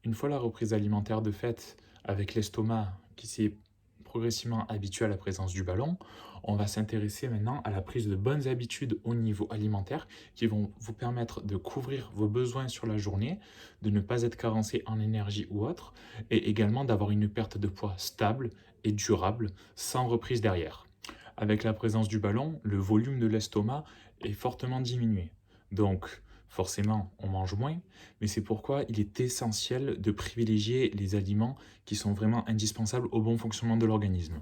Une fois la reprise alimentaire de fait, avec l'estomac qui s'est progressivement habitué à la présence du ballon, on va s'intéresser maintenant à la prise de bonnes habitudes au niveau alimentaire qui vont vous permettre de couvrir vos besoins sur la journée, de ne pas être carencé en énergie ou autre, et également d'avoir une perte de poids stable et durable sans reprise derrière. Avec la présence du ballon, le volume de l'estomac est fortement diminué. Donc, forcément, on mange moins, mais c'est pourquoi il est essentiel de privilégier les aliments qui sont vraiment indispensables au bon fonctionnement de l'organisme.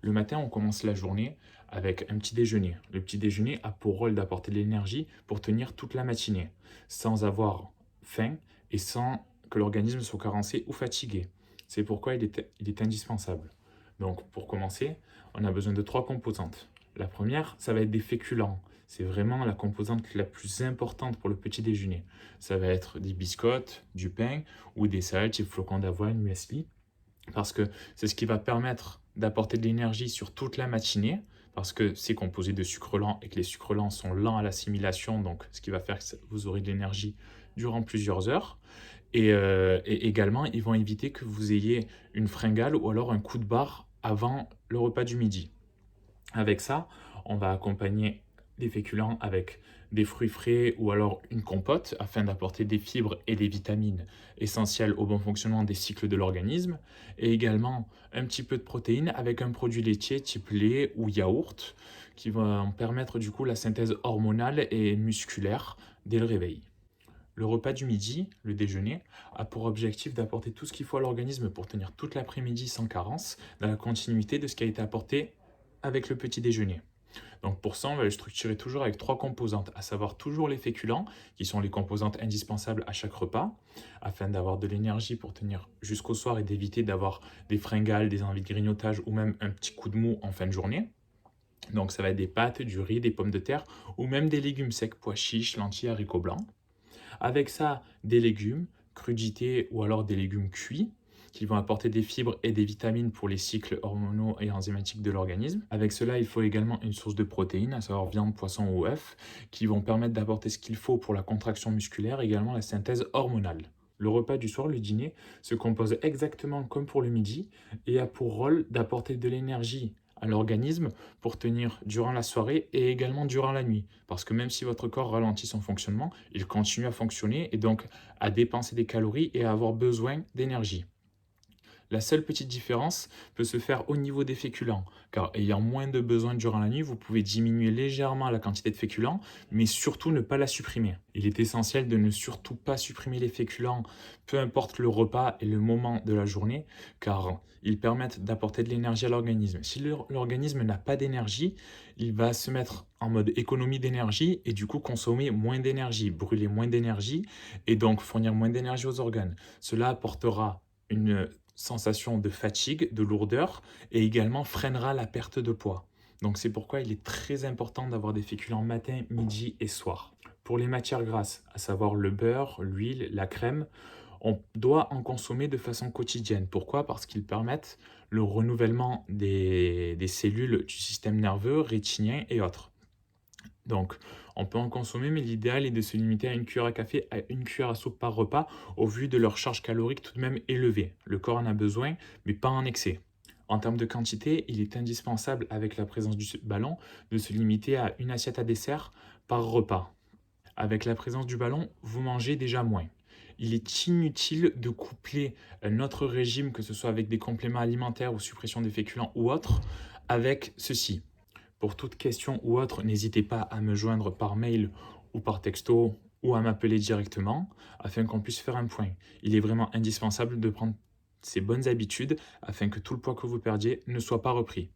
Le matin, on commence la journée avec un petit déjeuner. Le petit déjeuner a pour rôle d'apporter de l'énergie pour tenir toute la matinée, sans avoir faim et sans que l'organisme soit carencé ou fatigué. C'est pourquoi il est indispensable. Donc, pour commencer, on a besoin de trois composantes. La première, ça va être des féculents. C'est vraiment la composante la plus importante pour le petit déjeuner. Ça va être des biscottes, du pain ou des céréales type flocons d'avoine, muesli, parce que c'est ce qui va permettre d'apporter de l'énergie sur toute la matinée, parce que c'est composé de sucres lents et que les sucres lents sont lents à l'assimilation, donc ce qui va faire que vous aurez de l'énergie durant plusieurs heures. Et également, ils vont éviter que vous ayez une fringale ou alors un coup de barre avant le repas du midi. Avec ça, on va accompagner les féculents avec des fruits frais ou alors une compote afin d'apporter des fibres et des vitamines essentielles au bon fonctionnement des cycles de l'organisme et également un petit peu de protéines avec un produit laitier type lait ou yaourt qui va permettre du coup la synthèse hormonale et musculaire dès le réveil. Le repas du midi, le déjeuner, a pour objectif d'apporter tout ce qu'il faut à l'organisme pour tenir toute l'après-midi sans carence, dans la continuité de ce qui a été apporté avec le petit déjeuner. Donc pour ça, on va le structurer toujours avec trois composantes, à savoir toujours les féculents, qui sont les composantes indispensables à chaque repas, afin d'avoir de l'énergie pour tenir jusqu'au soir et d'éviter d'avoir des fringales, des envies de grignotage ou même un petit coup de mou en fin de journée. Donc ça va être des pâtes, du riz, des pommes de terre ou même des légumes secs, pois chiches, lentilles, haricots blancs. Avec ça, des légumes, crudités ou alors des légumes cuits qui vont apporter des fibres et des vitamines pour les cycles hormonaux et enzymatiques de l'organisme. Avec cela, il faut également une source de protéines, à savoir viande, poisson ou œufs, qui vont permettre d'apporter ce qu'il faut pour la contraction musculaire et également la synthèse hormonale. Le repas du soir, le dîner, se compose exactement comme pour le midi et a pour rôle d'apporter de l'énergie à l'organisme pour tenir durant la soirée et également durant la nuit. Parce que même si votre corps ralentit son fonctionnement, il continue à fonctionner et donc à dépenser des calories et à avoir besoin d'énergie. La seule petite différence peut se faire au niveau des féculents, car ayant moins de besoins durant la nuit, vous pouvez diminuer légèrement la quantité de féculents, mais surtout ne pas la supprimer. Il est essentiel de ne surtout pas supprimer les féculents, peu importe le repas et le moment de la journée, car ils permettent d'apporter de l'énergie à l'organisme. Si l'organisme n'a pas d'énergie, il va se mettre en mode économie d'énergie et du coup consommer moins d'énergie, brûler moins d'énergie et donc fournir moins d'énergie aux organes. Cela apportera une sensation de fatigue, de lourdeur et également freinera la perte de poids. Donc c'est pourquoi il est très important d'avoir des féculents matin, midi et soir. Pour les matières grasses, à savoir le beurre, l'huile, la crème, on doit en consommer de façon quotidienne. Pourquoi? Parce qu'ils permettent le renouvellement des cellules du système nerveux, rétinien et autres. Donc, on peut en consommer, mais l'idéal est de se limiter à une cuillère à café, à une cuillère à soupe par repas, au vu de leur charge calorique tout de même élevée. Le corps en a besoin, mais pas en excès. En termes de quantité, il est indispensable, avec la présence du ballon, de se limiter à une assiette à dessert par repas. Avec la présence du ballon, vous mangez déjà moins. Il est inutile de coupler notre régime, que ce soit avec des compléments alimentaires ou suppression des féculents ou autre, avec ceci. Pour toute question ou autre, n'hésitez pas à me joindre par mail ou par texto ou à m'appeler directement afin qu'on puisse faire un point. Il est vraiment indispensable de prendre ces bonnes habitudes afin que tout le poids que vous perdiez ne soit pas repris.